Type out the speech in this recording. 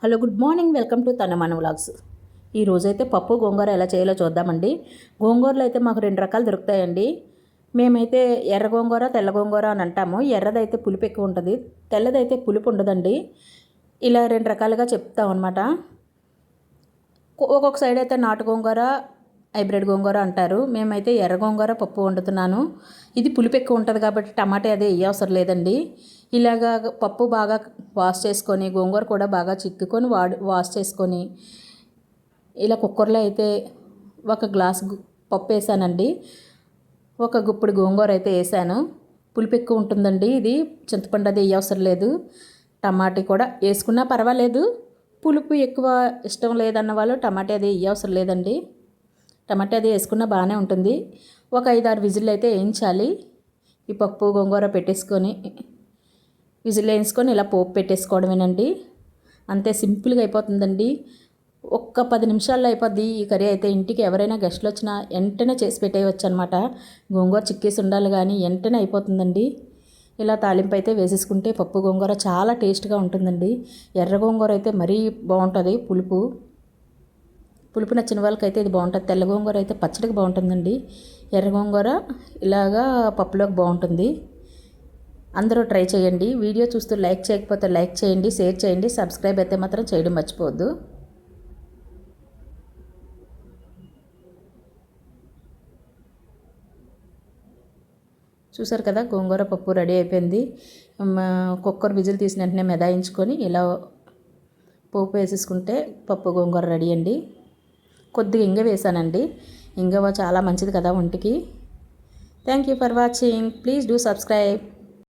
Hello, good morning. Welcome to Tanamana vlogs. ఈరోజైతే పప్పు గోంగూర ఎలా చేయాలో చూద్దామండి. గోంగూరలు అయితే మాకు 2 రకాలు దొరుకుతాయండి. మేమైతే ఎర్ర గోంగూర, తెల్ల గోంగూర అని అంటాము. ఎర్రదైతే పులుపు ఎక్కువ ఉంటుంది, తెల్లదైతే పులుపు ఉండదండి. ఇలా 2 రకాలుగా చెప్తాం అనమాట. ఒక్కొక్క సైడ్ అయితే నాటు గోంగూర, హైబ్రిడ్ గోంగూర అంటారు. మేమైతే ఎర్ర గోంగూర పప్పు వండుతున్నాను. ఇది పులుపు ఎక్కువ ఉంటుంది కాబట్టి టమాటా అదే అవసరం లేదండి. ఇలాగా పప్పు బాగా వాష్ చేసుకొని, గోంగూర కూడా బాగా చిక్కుకొని వాష్ చేసుకొని, ఇలా కుక్కర్లో అయితే ఒక గ్లాస్ పప్పు వేసానండి. ఒక గుప్పుడు గోంగూర అయితే వేసాను. పులుపు ఎక్కువ ఉంటుందండి. ఇది చింతపండు అది అవసరం లేదు. టమాటా కూడా వేసుకున్నా పర్వాలేదు. పులుపు ఎక్కువ ఇష్టం లేదన్న వాళ్ళు టమాటా అది అవసరం లేదండి. టమాటా అది వేసుకున్నా బాగానే ఉంటుంది. ఒక 5-6 విజిల్ అయితే వేయించాలి. ఈ పప్పు గోంగూర పెట్టేసుకొని విజిల్ వేయించుకొని ఇలా పోపు పెట్టేసుకోవడమేనండి. అంతే సింపుల్గా అయిపోతుందండి. ఒక్క 10 నిమిషాల్లో అయిపోద్ది ఈ కర్రీ అయితే. ఇంటికి ఎవరైనా గెస్ట్లు వచ్చినా వెంటనే చేసి పెట్టేయవచ్చు అనమాట. గోంగూర చిక్కేసి ఉండాలి కానీ వెంటనే అయిపోతుందండి. ఇలా తాలింపు అయితే వేసేసుకుంటే పప్పు గోంగూర చాలా టేస్ట్గా ఉంటుందండి. ఎర్ర గోంగూర అయితే మరీ బాగుంటుంది. పులుపు నచ్చిన వాళ్ళకైతే ఇది బాగుంటుంది. తెల్ల గోంగూర అయితే పచ్చడికి బాగుంటుందండి. ఎర్ర గోంగూర ఇలాగా పప్పులోకి బాగుంటుంది. అందరూ ట్రై చేయండి. వీడియో చూస్తూ లైక్ చేయకపోతే లైక్ చేయండి, షేర్ చేయండి, సబ్స్క్రైబ్ అయితే మాత్రం చేయడం మర్చిపోవద్దు. చూసారు కదా, గోంగూర పప్పు రెడీ అయిపోయింది. కుక్కర్ విజిల్ తీసిన వెంటనే మెదాయించుకొని ఇలా పోపు వేసేసుకుంటే పప్పు గోంగూర రెడీ అండి. కొద్దిగా ఇంగ వేసానండి. ఇంగవ చాలా మంచిది కదా ఒంటికి. Thank you for watching. Please do subscribe.